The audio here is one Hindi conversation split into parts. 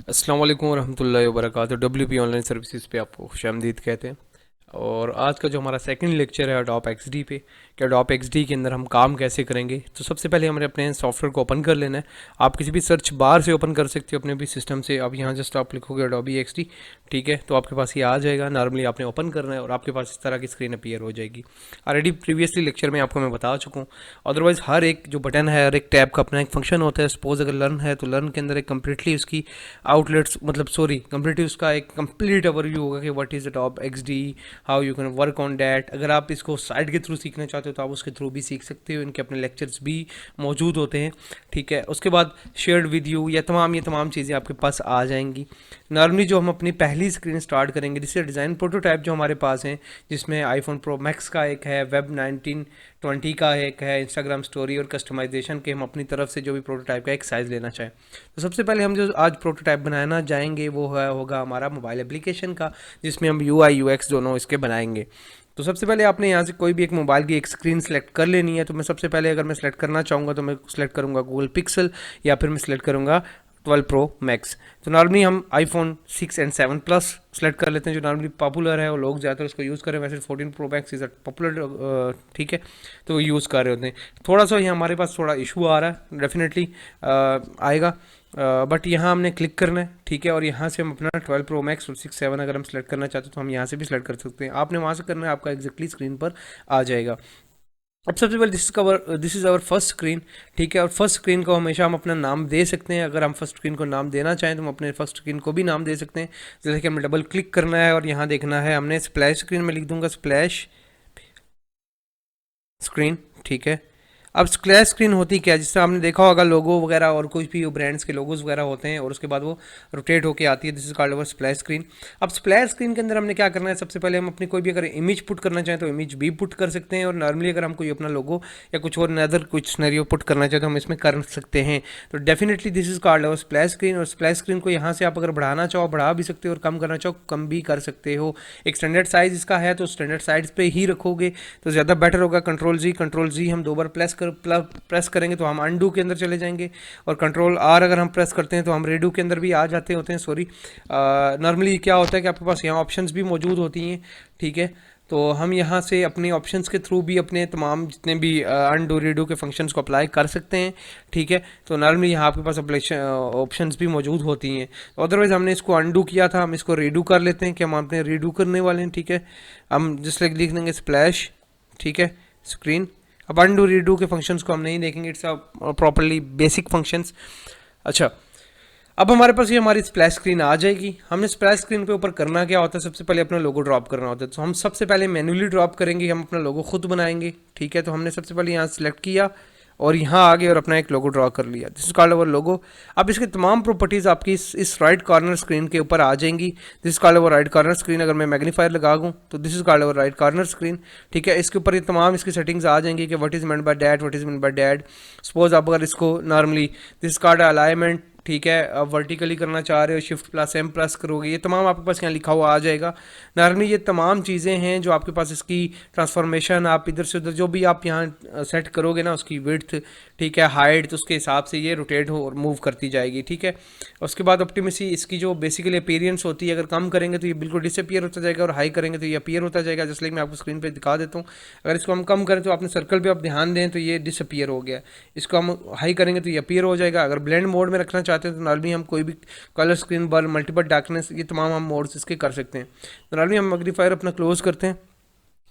अस्सलाम वालेकुम रहमतुल्लाहि व बरकातुहू। WP ऑनलाइन सर्विसेज पे आपको खुशामदीद कहते हैं। और आज का जो हमारा सेकंड लेक्चर है अडोब XD पे, कि अडोब XD के अंदर हम काम कैसे करेंगे। तो सबसे पहले हमें अपने सॉफ्टवेयर को ओपन कर लेना है। आप किसी भी सर्च बार से ओपन कर सकते हो अपने भी सिस्टम से। अब यहाँ जस्ट आप लिखोगे अडोबी XD, ठीक है, तो आपके पास ये आ जाएगा। नॉर्मली आपने ओपन करना है और आपके पास इस तरह की स्क्रीन अपीयर हो जाएगी। ऑलरेडी प्रीवियसली लेक्चर में आपको मैं बता चुका हूँ। अदरवाइज हर एक जो बटन है, हर एक टैब का अपना एक फंक्शन होता है। सपोज अगर लर्न है तो लर्न के अंदर एक कम्प्लीटली उसकी आउटलेट्स, मतलब सॉरी, कम्प्लीटली उसका एक कंप्लीट ओवरव्यू होगा कि what is Adobe XD, how you can work on that. अगर आप इसको साइट के थ्रू सीखना चाहते हो तो आप उसके थ्रू भी सीख सकते हो। इनके अपने लेक्चर्स भी मौजूद होते हैं, ठीक है। उसके बाद शेयर्ड वीडियो या ये तमाम चीज़ें आपके पास आ जाएंगी। नॉर्मली जो हम अपनी पहली स्क्रीन स्टार्ट करेंगे, जिससे डिज़ाइन प्रोटोटाइप जो हमारे पास हैं, जिसमें आईफोन प्रो मैक्स का एक है, वेब 1920 का एक है, इंस्टाग्राम स्टोरी और कस्टमाइजेशन के हम अपनी तरफ से जो भी प्रोटोटाइप का एक साइज़ लेना चाहें। तो सबसे पहले हम जो आज प्रोटोटाइप बनाना जाएंगे वो होगा हमारा मोबाइल एप्लीकेशन का, जिसमें हम UI UX दोनों इसके बनाएंगे। तो सबसे पहले आपने यहाँ से कोई भी एक मोबाइल की एक स्क्रीन सेलेक्ट कर लेनी है। तो मैं सबसे पहले अगर मैं सेलेक्ट करना चाहूँगा तो मैं सेलेक्ट करूँगा गूगल पिक्सल, या फिर मैं सेलेक्ट करूँगा 12 प्रो मैक्स। तो नॉर्मली हम आईफोन 6 एंड 7 प्लस सेलेक्ट कर लेते हैं, जो नॉर्मली पॉपुलर है और लोग ज़्यादातर उसको यूज़ कर रहे हैं। वैसे 14 प्रो मैक्स इज़ पॉपुलर, ठीक है, तो वो यूज़ कर रहे होते हैं। थोड़ा सा यहाँ हमारे पास थोड़ा इशू आ रहा है, डेफिनेटली आएगा, बट यहाँ हमने क्लिक करना है, ठीक है। और यहाँ से हम अपना 12 प्रो मैक्स और 6 7 अगर हम सेलेक्ट करना चाहते हैं तो हम यहाँ से भी सेलेक्ट कर सकते हैं। आपने वहाँ से करना है, आपका एग्जैक्टली स्क्रीन पर आ जाएगा। अब सबसे पहले this is our first screen, ठीक है। और फर्स्ट स्क्रीन को हमेशा हम अपना नाम दे सकते हैं। अगर हम फर्स्ट स्क्रीन को नाम देना चाहें तो हम अपने फर्स्ट स्क्रीन को भी नाम दे सकते हैं। जैसे कि हमें डबल क्लिक करना है और यहाँ देखना है, हमने स्प्लैश स्क्रीन में लिख दूंगा स्प्लैश स्क्रीन, ठीक है। अब स्प्लैश स्क्रीन होती क्या है, जिससे आपने देखा होगा लोगो वगैरह और कुछ भी ब्रांड्स के लोगोस वगैरह होते हैं और उसके बाद वो रोटेट होके आती है। This is called our splash screen. अब स्प्लैश स्क्रीन के अंदर हमने क्या करना है, सबसे पहले हम अपनी कोई भी अगर इमेज पुट करना चाहें तो इमेज भी पुट कर सकते हैं। और नॉर्मली अगर हम कोई अपना लोगो या कुछ और नदर कुछ सिनेरियो पुट करना चाहें तो हम इसमें कर सकते हैं। तो definitely this is called our splash screen. और स्प्लैश स्क्रीन को यहाँ से आप अगर बढ़ाना चाहो बढ़ा भी सकते हो और कम करना चाहो कम भी कर सकते हो। एक स्टैंडर्ड साइज इसका है तो स्टैंडर्ड साइज पे ही रखोगे तो ज़्यादा बेटर होगा। कंट्रोल जी हम 2 बार प्रेस करेंगे तो हम अनडू के अंदर चले जाएंगे। और कंट्रोल R अगर हम प्रेस करते हैं तो हम रेडू के अंदर भी आ जाते होते हैं, सॉरी। नॉर्मली क्या होता है कि आपके पास यहाँ ऑप्शंस भी मौजूद होती हैं, ठीक है। तो हम यहाँ से अपने ऑप्शंस के थ्रू भी अपने तमाम जितने भी अनडू रीडू के फंक्शंस को अप्लाई कर सकते हैं, ठीक है। तो नॉर्मली यहाँ आपके पास ऑप्शंस भी मौजूद होती हैं। तो अदरवाइज़ हमने इसको अनडू किया था, हम इसको रीडू कर लेते हैं कि हम अपने रीडू करने वाले हैं, ठीक है। हम जिस लाइक लिख देंगे स्प्लैश, ठीक है, स्क्रीन। अब अनडू रीडू के फंक्शंस को हम नहीं देखेंगे, इट्स प्रॉपरली बेसिक फंक्शंस। अच्छा, अब हमारे पास ये हमारी स्प्लैश स्क्रीन आ जाएगी। हमने स्प्लैश स्क्रीन पे ऊपर करना क्या होता है, सबसे पहले अपना लोगो ड्रॉप करना होता है। तो हम सबसे पहले मैन्युअली ड्रॉप करेंगे, हम अपना लोगो खुद बनाएंगे, ठीक है। तो हमने सबसे पहले यहाँ सेलेक्ट किया और यहाँ आ गए और अपना एक लोगो ड्रॉ कर लिया। दिस इज कॉल्ड अवर लोगो। अब इसके तमाम प्रॉपर्टीज़ आपकी इस राइट कॉर्नर स्क्रीन के ऊपर आ जाएंगी। This is called our right corner screen. अगर मैं मैग्नीफायर लगा दूँ तो this is called our right corner screen, ठीक है। इसके ऊपर ये तमाम इसकी सेटिंग्स आ जाएंगी कि what is meant by that, what is meant by that. Suppose आप अगर इसको normally this is called alignment, ठीक है, अब वर्टिकली करना चाह रहे हो Shift+M+ करोगे, ये तमाम आपके पास यहाँ लिखा हुआ आ जाएगा। नॉर्मली ये तमाम चीज़ें हैं जो आपके पास इसकी ट्रांसफॉर्मेशन, आप इधर से उधर जो भी आप यहाँ सेट करोगे ना, उसकी विड्थ, ठीक है, हाइट, तो उसके हिसाब से ये रोटेट हो और मूव करती जाएगी, ठीक है। उसके बाद ऑप्टिमेसी, इसकी जो बेसिकली अपीयरेंस होती है, अगर कम करेंगे तो ये बिल्कुल डिसअपियर होता जाएगा और हाई करेंगे तो ये अपीयर होता जाएगा। जैसे लाइक मैं आपको स्क्रीन पे दिखा देता हूँ। अगर इसको हम कम करें तो आपने सर्कल पे आप ध्यान दें तो ये डिसअपियर हो गया। इसको हम हाई करेंगे तो ये अपीयर हो जाएगा। अगर ब्लेंड मोड में रखना चाहते हैं तो नॉर्मली हम कोई भी कलर, स्क्रीन बल, मल्टीपल डार्कनेस, ये तमाम हम मोड्स इसके कर सकते हैं। तो नॉर्मली हम मैग्नीफायर अपना क्लोज करते हैं,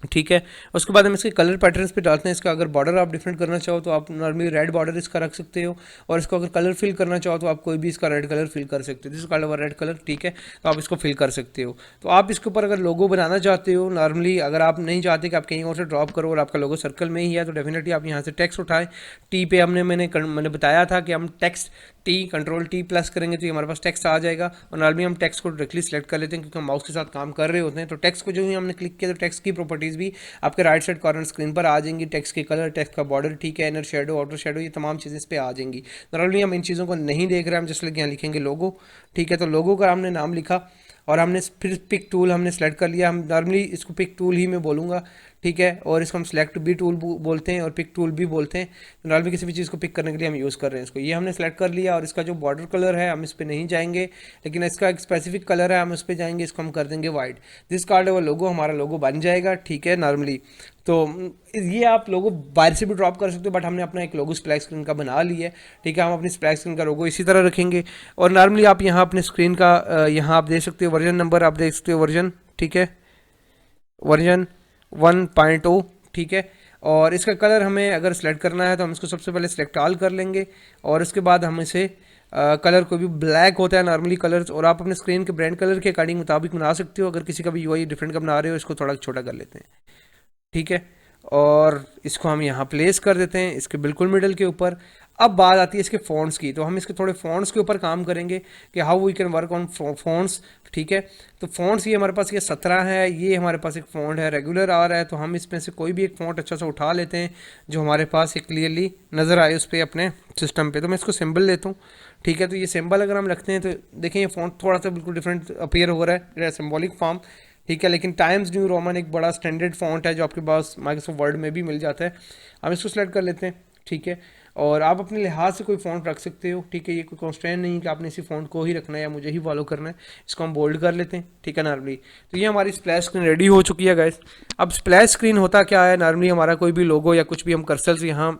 ठीक है। उसके बाद हम इसके कलर पैटर्न्स पे डालते हैं। इसका अगर बॉर्डर आप डिफरेंट करना चाहो तो आप नॉर्मली रेड बॉर्डर इसका रख सकते हो। और इसको अगर कलर फिल करना चाहो तो आप कोई भी इसका रेड कलर फिल कर सकते हो। This is called our red colour, ठीक है। तो आप इसको फिल कर सकते हो। तो आप इसके ऊपर अगर लोगो बनाना चाहते हो, नॉर्मली अगर आप नहीं चाहते कि आप कहीं और से ड्रॉप करो और आपका लोगो सर्कल में ही है, तो डेफिनेटली आप यहाँ से टेक्स्ट उठाएं। टी पे मैंने बताया था कि हम टेक्स्ट Ctrl+T करेंगे तो ये हमारे पास टेक्स्ट आ जाएगा। और नॉर्मली हम टेक्स्ट को डायरेक्टली सेलेक्ट कर लेते हैं क्योंकि हम माउस के साथ काम कर रहे होते हैं। तो टेक्स्ट को जो ही हमने क्लिक किया तो टेक्स्ट की प्रॉपर्टीज़ भी आपके राइट साइड कॉर्नर स्क्रीन पर आ जाएंगी। टेक्स्ट के कलर, टेक्स्ट का बॉर्डर, ठीक है, इनर शेडो, आउटर शेडो, ये तमाम चीज़ें इस पर आ जाएंगी। नॉर्मली हम इन चीज़ों को नहीं देख रहे हैं, हम जस्ट लाइक यहाँ लिखेंगे लोगो, ठीक है। तो लोगो का हमने नाम लिखा और हमने फिर पिक टूल हमने सेलेक्ट कर लिया। हम नॉर्मली इसको पिक टूल ही मैं बोलूँगा, ठीक है, और इसको हम सेलेक्ट भी टूल बोलते हैं और पिक टूल भी बोलते हैं। तो नॉर्मली किसी भी चीज़ को पिक करने के लिए हम यूज़ कर रहे हैं इसको। ये हमने सेलेक्ट कर लिया और इसका जो बॉर्डर कलर है हम इस पर नहीं जाएंगे, लेकिन इसका एक स्पेसिफिक कलर है हम उस पर जाएंगे, इसको हम कर देंगे वाइट। दिस कार्ड वो लोगो हमारा लोगो बन जाएगा, ठीक है नॉर्मली। तो ये आप लोगो बाहर से भी ड्रॉप कर सकते हो, बट हमने अपना एक लोगो स्प्लैश स्क्रीन का बना लिया है, ठीक है। हम अपनी स्प्लैश स्क्रीन का लोगो इसी तरह रखेंगे। और नॉर्मली आप यहाँ अपने स्क्रीन का यहाँ आप देख सकते हो वर्जन नंबर, आप देख सकते हो वर्जन, ठीक है, वर्जन 1.0, ठीक है। और इसका कलर हमें अगर सेलेक्ट करना है तो हम इसको सबसे पहले सेलेक्ट ऑल कर लेंगे, और उसके बाद हम इसे कलर को भी ब्लैक होता है नॉर्मली कलर्स, और आप अपने स्क्रीन के ब्रांड कलर के अकॉर्डिंग मुताबिक बना सकते हो। अगर किसी का भी यूआई डिफरेंट का बना रहे हो, इसको थोड़ा छोटा कर लेते हैं, ठीक है। और इसको हम यहाँ प्लेस कर देते हैं इसके बिल्कुल मिडल के ऊपर। अब बात आती है इसके फ़ॉन्ट्स की, तो हम इसके थोड़े फ़ॉन्ट्स के ऊपर काम करेंगे कि how we can work on fonts, ठीक है। तो फ़ॉन्ट्स ये हमारे पास ये 17 है, ये हमारे पास एक फ़ॉन्ट है रेगुलर आ रहा है, तो हम इसमें से कोई भी एक फ़ॉन्ट अच्छा सा उठा लेते हैं जो हमारे पास एक क्लियरली नज़र आए उस पर अपने सिस्टम पे। तो मैं इसको सिंबल लेता हूँ, ठीक है। तो ये सिंबल अगर हम रखते हैं तो देखें ये फ़ॉन्ट थोड़ा सा बिल्कुल डिफरेंट अपीयर हो रहा है, सिम्बॉलिक फॉर्म, ठीक है। लेकिन टाइम्स न्यू रोमन एक बड़ा स्टैंडर्ड फॉन्ट है जो आपके पास माइक्रोसॉफ्ट वर्ड में भी मिल जाता है। हम इसको सेलेक्ट कर लेते हैं, ठीक है। और आप अपने लिहाज से कोई फ़ॉन्ट रख सकते हो, ठीक है। ये कोई कॉन्स्टेंट नहीं कि आपने इसी फ़ॉन्ट को ही रखना है या मुझे ही फॉलो करना है। इसको हम बोल्ड कर लेते हैं, ठीक है नॉर्मली। तो ये हमारी स्प्लैश स्क्रीन रेडी हो चुकी है गाइस। अब स्प्लैश स्क्रीन होता क्या है, नॉर्मली हमारा कोई भी लोगो या कुछ भी हम कर्सर से यहाँ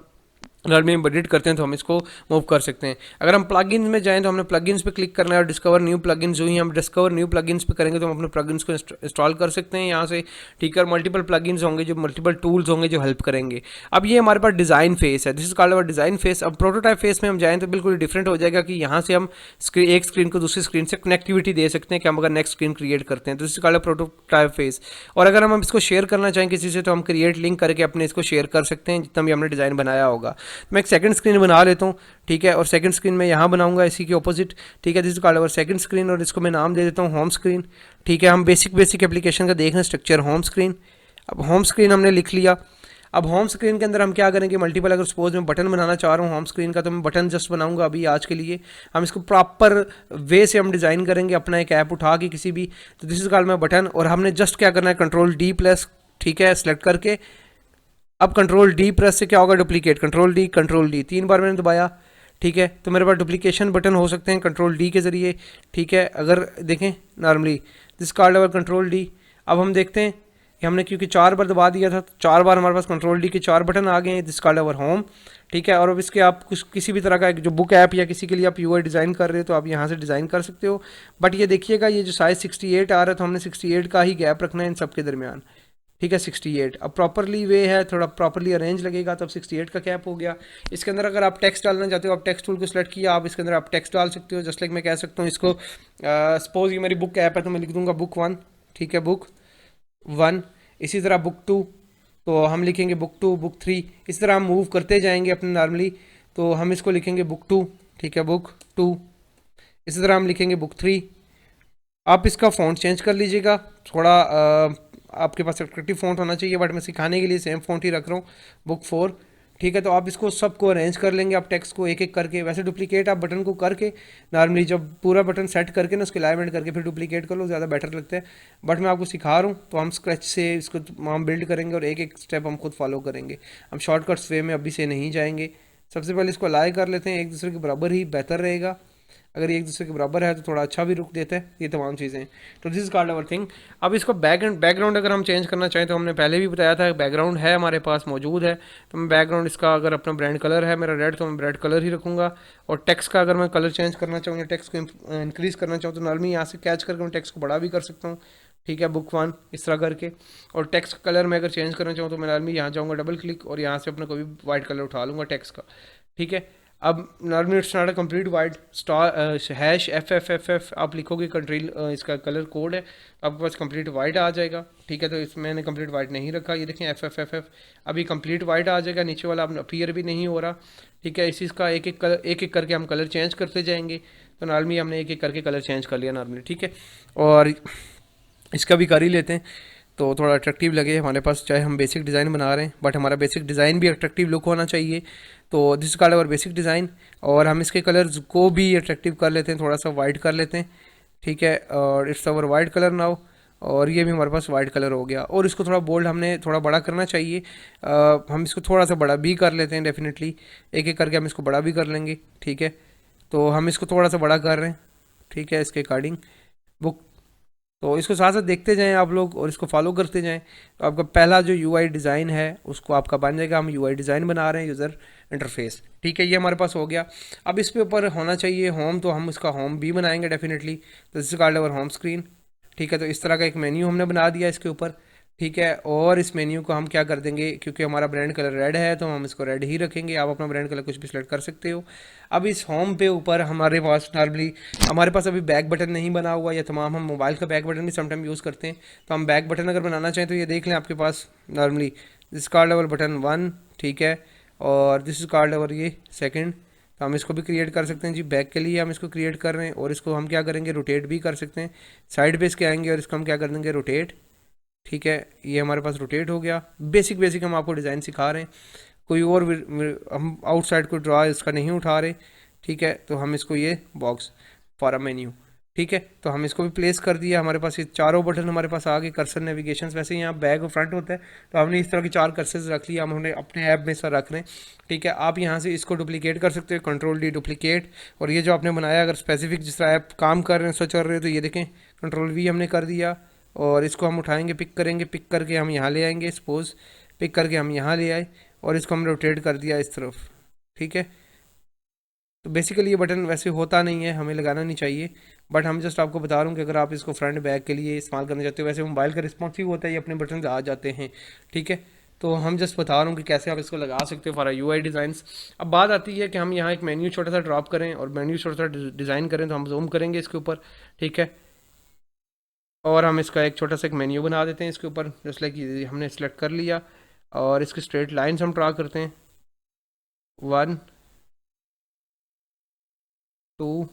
नॉर्मली हम एडिट करते हैं तो हम इसको मूव कर सकते हैं। अगर हम प्लगइन्स में जाएं तो हमने प्लगइन्स पे क्लिक करना है और डिस्कवर न्यू प्लगइन्स, जो ही हम डिस्कवर न्यू प्लगइन्स पे करेंगे तो हम अपने प्लगइन्स को इंस्टॉल कर सकते हैं यहाँ से, ठीक है। मल्टीपल प्लगइन्स होंगे, जो मल्टीपल टूल्स होंगे जो हेल्प करेंगे। अब ये हमारे पास डिज़ाइन फेस है, this is called our design face. अब प्रोटोटाइप फेस में हम जाएँ तो बिल्कुल डिफरेंट हो जाएगा कि यहाँ से हम एक स्क्रीन को दूसरी स्क्रीन से कनेक्टिविटी दे सकते हैं कि हम अगर नेक्स्ट स्क्रीन क्रिएट करते हैं, तो this is called prototype face. और अगर हम इसको शेयर करना चाहें किसी से तो हम क्रिएट लिंक करके अपने इसको शेयर कर सकते हैं जितना भी हमने डिज़ाइन बनाया होगा। मैं एक सेकंड स्क्रीन बना लेता हूँ, ठीक है। और सेकंड स्क्रीन में यहाँ बनाऊंगा इसी के ऑपोजिट, ठीक है। This is called our second screen, और इसको मैं नाम दे देता हूँ होम स्क्रीन, ठीक है। हम बेसिक एप्लीकेशन का देख रहे हैं स्ट्रक्चर होम स्क्रीन। अब होम स्क्रीन हमने लिख लिया। अब होम स्क्रीन के अंदर हम क्या करेंगे, मल्टीपल अगर सपोज मैं बटन बनाना चाह रहा हूँ होम स्क्रीन का, तो मैं बटन जस्ट बनाऊंगा अभी आज के लिए। हम इसको प्रॉपर वे से हम डिज़ाइन करेंगे अपना एक ऐप उठा के किसी भी। तो this is called my button, और हमने जस्ट क्या करना है कंट्रोल डी प्लस, ठीक है, सेलेक्ट करके। अब कंट्रोल डी प्रेस से क्या होगा, डुप्लीकेट, कंट्रोल डी 3 बार मैंने दबाया, ठीक है। तो मेरे पास डुप्लीकेशन बटन हो सकते हैं कंट्रोल डी के ज़रिए, ठीक है। अगर देखें normally this called our control D. अब हम देखते हैं कि हमने क्योंकि 4 बार दबा दिया था, 4 बार हमारे पास कंट्रोल डी के 4 बटन आ गए हैं, दिस कॉल्ड अवर होम, ठीक है। और अब इसके आप कुछ किसी भी तरह का एक जो बुक ऐप या किसी के लिए आप यूआई डिज़ाइन कर रहे हो तो आप यहाँ से डिज़ाइन कर सकते हो। बट ये देखिएगा ये जो साइज़ 68 आ रहा है तो हमने 68 का ही गैप रखना है इन सब के दरमियान, ठीक है। 68 अब प्रॉपरली वे है, थोड़ा प्रॉपरली अरेंज लगेगा, तब 68 का कैप हो गया। इसके अंदर अगर आप टेक्स्ट डालना चाहते हो, आप टेक्स्ट टूल को सिलेक्ट किया, आप इसके अंदर आप टेक्स्ट डाल सकते हो। जस्ट लाइक मैं कह सकता हूँ इसको सपोज ये मेरी बुक ऐप है तो मैं लिख दूंगा बुक 1, ठीक है, बुक 1। इसी तरह बुक 2 तो हम लिखेंगे बुक 2, बुक 3। इस तरह हम मूव करते जाएंगे अपने नॉर्मली। तो हम इसको लिखेंगे बुक 2, ठीक है, बुक 2। इसी तरह हम लिखेंगे बुक 3। आप इसका फ़ॉन्ट चेंज कर लीजिएगा थोड़ा, आपके पास अट्रैक्टिव फ़ॉन्ट होना चाहिए, बट मैं सिखाने के लिए सेम फ़ॉन्ट ही रख रहा हूँ, बुक 4, ठीक है। तो आप इसको सबको अरेंज कर लेंगे, आप टेक्स्ट को एक एक करके। वैसे डुप्लीकेट आप बटन को करके नॉर्मली जब पूरा बटन सेट करके ना उसके अलाइनमेंट करके फिर डुप्लीकेट कर लो, ज़्यादा बेटर लगता है। बट मैं आपको सिखा रहा हूँ तो हम स्क्रैच से इसको हम बिल्ड करेंगे और एक एक स्टेप हम खुद फॉलो करेंगे। हम शॉर्टकट्स वे में अभी से नहीं जाएंगे। सबसे पहले इसको अलाइ कर लेते हैं, एक दूसरे के बराबर ही बेहतर रहेगा। अगर ये एक दूसरे के बराबर है तो थोड़ा अच्छा भी रुक देता है, ये तमाम चीज़ें। तो this is called our thing. अब इसको बैकग्राउंड अगर हम चेंज करना चाहें तो हमने पहले भी बताया था बैकग्राउंड है हमारे पास मौजूद है। तो मैं बैकग्राउंड इसका अगर अपना ब्रांड कलर है मेरा रेड, तो मैं रेड कलर ही रखूँगा। और टेक्स्ट का अगर मैं कलर चेंज करना चाहूँ या टेक्स्ट को इंक्रीज़ करना चाहूँ तो नॉर्मली यहाँ से कैच करके मैं टेक्स्ट को बड़ा भी कर सकता हूँ, ठीक है, बुक 1 इस तरह करके। और टेक्स्ट कलर मैं अगर चेंज करना चाहूँ तो मैं नॉर्मली यहाँ जाऊँगा डबल क्लिक और यहाँ से अपना कोई भी वाइट कलर उठा लूँगा टेक्स्ट का, ठीक है। अब normally it's not a complete white star hash FFFF आप लिखोगे कंट्री इसका कलर कोड है, आपके पास कंप्लीट वाइट आ जाएगा, ठीक है। तो इसमें मैंने कंप्लीट वाइट नहीं रखा, ये देखें FFFF अभी कंप्लीट वाइट आ जाएगा, नीचे वाला अब अपीयर भी नहीं हो रहा, ठीक है। इसी इसका एक एक करके हम कलर चेंज करते जाएंगे। तो नॉर्मली हमने एक एक करके कलर चेंज कर लिया नॉर्मली, ठीक है। और इसका भी कर ही लेते हैं तो थोड़ा अट्रैक्टिव लगे हमारे पास, चाहे हम बेसिक डिज़ाइन बना रहे हैं बट हमारा बेसिक डिज़ाइन भी अट्रैक्टिव लुक होना चाहिए। तो this called our basic design. और हम इसके कलर्स को भी अट्रैक्टिव कर लेते हैं, थोड़ा सा वाइट कर लेते हैं, ठीक है। और it's our white colour now. और ये भी हमारे पास वाइट कलर हो गया। और इसको थोड़ा बोल्ड हमने थोड़ा बड़ा करना चाहिए, हम इसको थोड़ा सा बड़ा भी कर लेते हैं डेफिनेटली, एक एक करके हम इसको बड़ा भी कर लेंगे, ठीक है। तो हम इसको थोड़ा सा बड़ा कर रहे हैं, ठीक है, इसके अकॉर्डिंग बुक। तो इसको साथ साथ देखते जाएं आप लोग और इसको फॉलो करते जाएं। तो आपका पहला जो यूआई डिज़ाइन है उसको आपका बन जाएगा। हम यूआई डिज़ाइन बना रहे हैं, यूज़र इंटरफेस, ठीक है, ये हमारे पास हो गया। अब इस पे ऊपर होना चाहिए होम, तो हम इसका होम भी बनाएंगे डेफिनेटली। तो this is called our home screen, ठीक है। तो इस तरह का एक मेन्यू हमने बना दिया इसके ऊपर, ठीक है। और इस मेन्यू को हम क्या कर देंगे, क्योंकि हमारा ब्रांड कलर रेड है तो हम इसको रेड ही रखेंगे। आप अपना ब्रांड कलर कुछ भी सिलेक्ट कर सकते हो। अब इस होम पे ऊपर हमारे पास नॉर्मली, हमारे पास अभी बैक बटन नहीं बना हुआ, या तमाम हम मोबाइल का बैक बटन भी समटाइम यूज़ करते हैं। तो हम बैक बटन अगर बनाना चाहें तो ये देख लें आपके पास normally this called our button 1, ठीक है। और दिस इज कॉल्ड अवर ये सेकंड। तो हम इसको भी क्रिएट कर सकते हैं जी, बैक के लिए हम इसको क्रिएट कर रहे हैं। और इसको हम क्या करेंगे, रोटेट भी कर सकते हैं। साइड पे इसके आएंगे और इसको हम क्या कर देंगे, रोटेट, ठीक है। ये हमारे पास रोटेट हो गया। बेसिक बेसिक हम आपको डिज़ाइन सिखा रहे हैं, कोई और हम आउटसाइड को ड्रा इसका नहीं उठा रहे, ठीक है। तो हम इसको ये बॉक्स फॉर अ मेन्यू, ठीक है। तो हम इसको भी प्लेस कर दिया। हमारे पास ये चारों बटन हमारे पास आ गए। कर्सर नेविगेशन वैसे ही यहाँ बैक और फ्रंट होता है, तो हमने इस तरह की 4 कर्सर रख लिया, हम उन्हें अपने ऐप में सर रख रहे हैं, ठीक है। आप यहाँ से इसको डुप्लीकेट कर सकते हो, कंट्रोल डी डुप्लीकेट। और ये जो आपने बनाया, अगर स्पेसिफिक जिस तरह ऐप काम कर रहे हैं, सर्च कर रहे हो, तो ये देखें कंट्रोल वी हमने कर दिया। और इसको हम उठाएंगे, पिक करेंगे, पिक करके हम यहाँ ले आएंगे, सपोज पिक करके हम यहाँ ले आए और इसको हम रोटेट कर दिया इस तरफ, ठीक है। तो बेसिकली ये बटन वैसे होता नहीं है, हमें लगाना नहीं चाहिए, बट हम जस्ट आपको बता रहा हूँ कि अगर आप इसको फ्रंट बैक के लिए इस्तेमाल करना चाहते हो, वैसे मोबाइल का रिस्पॉन्सिव होता है, ये अपने बटन आ जाते हैं, ठीक है। तो हम जस्ट बता रहा हूँ कि कैसे आप इसको लगा सकते हो फॉर यूआई डिज़ाइंस। अब बात आती है कि हम यहाँ एक मेन्यू छोटा सा ड्रॉप करें और मेन्यू छोटा सा डिज़ाइन करें, तो हम जूम करेंगे इसके ऊपर, ठीक है। और हम इसका एक छोटा सा एक मेन्यू बना देते हैं इसके ऊपर, जस्ट लाइक हमने सेलेक्ट कर लिया। और इसकी स्ट्रेट लाइन्स हम ड्रा करते हैं, 1 2।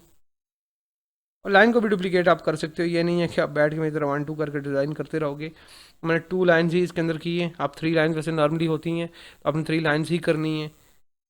और लाइन को भी डुप्लीकेट आप कर सकते हो, ये नहीं है कि आप बैठ के मेरी तरह 1 2 करके डिज़ाइन करते रहोगे। मैंने 2 लाइन्स ही इसके अंदर की है, आप 3 लाइन्स वैसे नॉर्मली होती हैं, तो आपने 3 लाइन्स ही करनी है।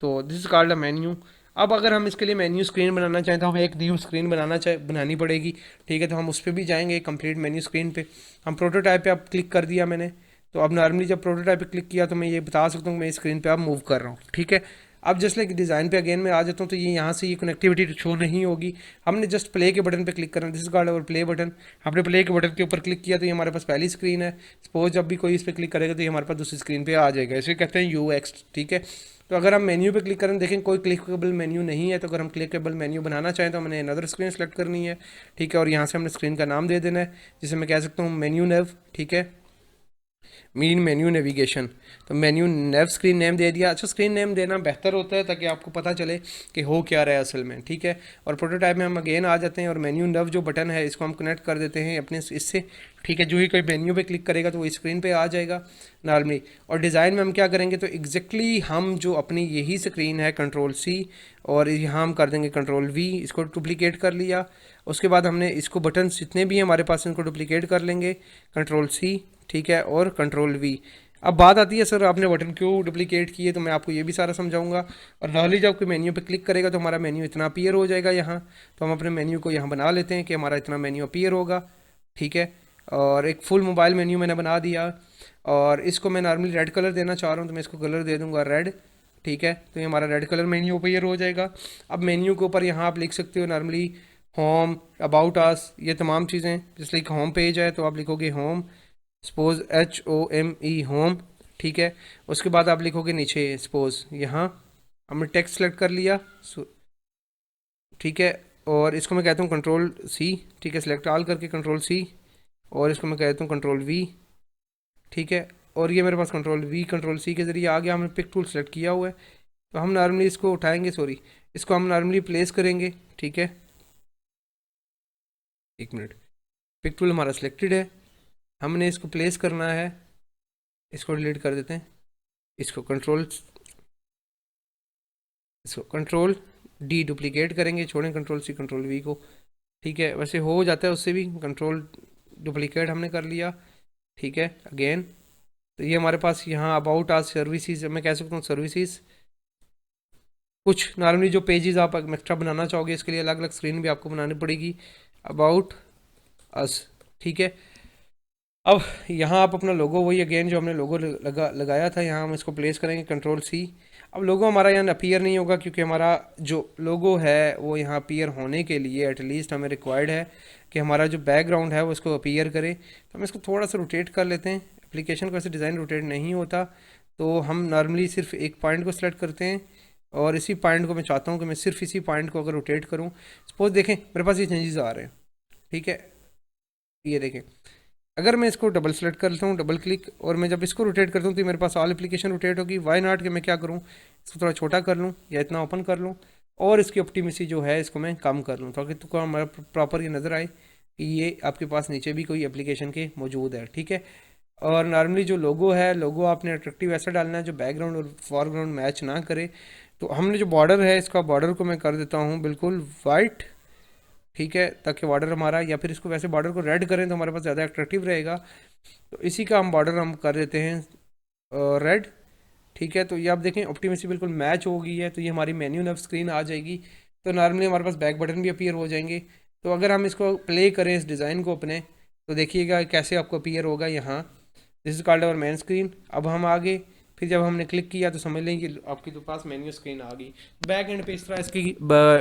तो this is called a menu. अब अगर हम इसके लिए मेन्यू स्क्रीन बनाना चाहें तो हमें एक न्यू स्क्रीन बनानी पड़ेगी, ठीक है। तो हम उस पर भी जाएंगे, कंप्लीट मेन्यू स्क्रीन पे। हम प्रोटोटाइप पे अब क्लिक कर दिया मैंने। तो अब नॉर्मली जब प्रोटोटाइप पे क्लिक किया तो मैं ये बता सकता हूँ कि मैं इस स्क्रीन पे अब मूव कर रहा हूँ, ठीक है। अब जस्ट लाइक डिज़ाइन पे अगेन मैं आ जाता हूँ, तो ये यहाँ से ये कनेक्टिविटी शो नहीं होगी। हमने जस्ट प्ले के बटन पे क्लिक करना, this is called our play button. हमने प्ले के बटन के ऊपर क्लिक किया तो ये हमारे पास पहली स्क्रीन है। सपोज जब भी कोई इस पर क्लिक करेगा तो ये हमारे पास दूसरी स्क्रीन पे आ जाएगा, इसे कहते हैं यूएक्स, ठीक है। तो अगर हम मेन्यू पे क्लिक करें, देखें कोई क्लिकेबल मेन्यू नहीं है, तो अगर हम क्लिकेबल मेन्यू बनाना चाहें तो हमने अनदर स्क्रीन सेलेक्ट करनी है, ठीक है। और यहाँ से हमने स्क्रीन का नाम दे देना है, जिसे मैं कह सकता हूँ मेन्यू नेव, ठीक है, मीन मेन्यू नेविगेशन। तो मेन्यू नेव स्क्रीन नेम दे दिया। अच्छा, स्क्रीन नेम देना बेहतर होता है ताकि आपको पता चले कि हो क्या रहा है असल में, ठीक है। और प्रोटोटाइप में हम अगेन आ जाते हैं और मेन्यू नेव जो बटन है इसको हम कनेक्ट कर देते हैं अपने इससे, ठीक है। जो ही कोई मेन्यू पे क्लिक करेगा तो वो स्क्रीन पे आ जाएगा नॉर्मली। और डिज़ाइन में हम क्या करेंगे, तो एग्जैक्टली हम जो अपनी यही स्क्रीन है कंट्रोल सी और यहाँ हम कर देंगे कंट्रोल वी, इसको डुप्लीकेट कर लिया। उसके बाद हमने इसको बटन जितने भी हैं हमारे पास इनको डुप्लीकेट कर लेंगे, कंट्रोल सी, ठीक है, और कंट्रोल वी। अब बात आती है सर आपने बटन क्यों डुप्लीकेट किए, तो मैं आपको ये भी सारा समझाऊंगा। और नॉर्मली जब कोई मेन्यू पे क्लिक करेगा तो हमारा मेन्यू इतना अपीयर हो जाएगा यहाँ। तो हम अपने मेन्यू को यहाँ बना लेते हैं कि हमारा इतना मेन्यू अपीयर होगा, ठीक है। और एक फुल मोबाइल मेन्यू मैंने बना दिया। और इसको मैं नॉर्मली रेड कलर देना चाह रहा हूँ, तो मैं इसको कलर दे दूँगा रेड, ठीक है। तो ये हमारा रेड कलर मेन्यू अपीयर हो जाएगा। अब मेन्यू के ऊपर यहाँ आप लिख सकते हो नॉर्मली होम, अबाउट अस, ये तमाम चीज़ें। जैसे लाइक होम पेज है तो आप लिखोगे होम, सपोज HOME होम, ठीक है। उसके बाद आप लिखोगे नीचे सपोज यहाँ हमने टेक्स्ट सेलेक्ट कर लिया, ठीक है। और इसको मैं कहता हूँ कंट्रोल सी, ठीक है, सेलेक्ट ऑल करके कंट्रोल सी। और इसको मैं कहता हूँ कंट्रोल वी, ठीक है। और ये मेरे पास कंट्रोल वी कंट्रोल सी के ज़रिए आ गया। हमने पिक टूल सेलेक्ट किया हुआ है, तो हम नॉर्मली इसको उठाएंगे, सॉरी, इसको हम नॉर्मली प्लेस करेंगे, ठीक है। एक मिनट, पिक टूल हमारा सिलेक्टेड है, हमने इसको प्लेस करना है। इसको डिलीट कर देते हैं, इसको कंट्रोल डी डुप्लीकेट करेंगे, छोड़ें कंट्रोल सी कंट्रोल वी को, ठीक है। वैसे हो जाता है उससे भी, कंट्रोल डुप्लीकेट हमने कर लिया, ठीक है। अगेन तो ये हमारे पास यहाँ अबाउट आज सर्विसेज, मैं कह सकता हूँ सर्विसेज। कुछ नॉर्मली जो पेजेस आप एक्स्ट्रा बनाना चाहोगे इसके लिए अलग अलग स्क्रीन भी आपको बनानी पड़ेगी, अबाउट अस, ठीक है। अब यहाँ आप अपना लोगो वही अगेन जो हमने लोगो लगाया था, यहाँ हम इसको प्लेस करेंगे Ctrl+C। अब लोगो हमारा यहाँ अपीयर नहीं होगा क्योंकि हमारा जो लोगो है वो यहाँ अपीयर होने के लिए एटलीस्ट हमें रिक्वायर्ड है कि हमारा जो बैकग्राउंड है वो इसको अपीयर करे। तो हम इसको थोड़ा सा रोटेट कर लेते हैं। एप्लीकेशन को ऐसे डिज़ाइन रोटेट नहीं होता, तो हम नॉर्मली सिर्फ एक पॉइंट को सिलेक्ट करते हैं और इसी पॉइंट को मैं चाहता हूँ कि मैं सिर्फ इसी पॉइंट को अगर रोटेट करूँ, सपोज देखें मेरे पास ये चेंजेस आ रहे हैं, ठीक है, ये देखें। अगर मैं इसको डबल सेलेक्ट करता हूँ, डबल क्लिक, और मैं जब इसको रोटेट करता हूँ तो मेरे पास ऑल एप्लीकेशन रोटेट होगी। वाई नॉट कि मैं क्या करूँ, इसको थोड़ा छोटा कर लूँ या इतना ओपन कर लूँ और इसकी ऑप्टिमिसी जो है इसको मैं कम कर लूँ ताकि तुमको हमारा प्रॉपर ये नज़र आए कि ये आपके पास नीचे भी कोई एप्लीकेशन के मौजूद है, ठीक है। और नॉर्मली जो लोगो है, लोगो आपने अट्रैक्टिव ऐसा डालना है जो बैकग्राउंड और फॉरग्राउंड मैच ना करे। तो हमने जो बॉर्डर है इसका बॉर्डर को मैं कर देता हूँ बिल्कुल वाइट, ठीक है, ताकि बॉर्डर हमारा, या फिर इसको वैसे बॉर्डर को रेड करें तो हमारे पास ज़्यादा अट्रैक्टिव रहेगा। तो इसी का हम बॉर्डर हम कर देते हैं रेड, ठीक है। तो ये आप देखें ऑप्टिमेसी बिल्कुल मैच हो गई है। तो ये हमारी मेन्यू नव स्क्रीन आ जाएगी। तो नॉर्मली हमारे पास बैक बटन भी अपीयर हो जाएंगे। तो अगर हम इसको प्ले करें इस डिज़ाइन को अपने, तो देखिएगा कैसे आपको अपीयर होगा यहाँ। This is called our main screen. अब हम आगे फिर जब हमने क्लिक किया तो समझ लें कि आपके तो पास मेन्यू स्क्रीन आ गई। बैक एंड पे इस तरह इसकी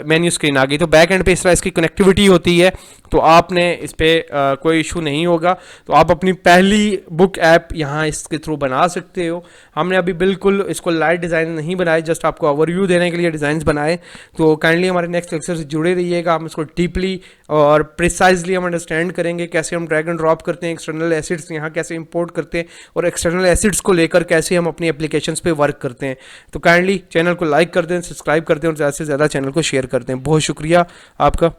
मेन्यू स्क्रीन आ गई। तो बैक एंड पे इस तरह इसकी कनेक्टिविटी होती है, तो आपने इस पर कोई इशू नहीं होगा। तो आप अपनी पहली बुक ऐप यहाँ इसके थ्रू बना सकते हो। हमने अभी बिल्कुल इसको लाइट डिज़ाइन नहीं बनाए, जस्ट आपको ओवरव्यू देने के लिए डिज़ाइंस बनाए। तो काइंडली हमारे नेक्स्ट लेक्चर से जुड़े रहिएगा। हम इसको डीपली और प्रिसाइजली हम अंडरस्टैंड करेंगे कैसे हम ड्रैग एंड ड्रॉप करते हैं, एक्सटर्नल एसिड्स यहाँ कैसे इंपोर्ट करते हैं और एक्सटर्नल एसिड्स को लेकर कैसे हम अपनी एप्लीकेशंस पे वर्क करते हैं। तो काइंडली चैनल को लाइक कर दें, सब्सक्राइब कर दें और ज़्यादा से ज़्यादा चैनल को शेयर कर दें। बहुत शुक्रिया आपका।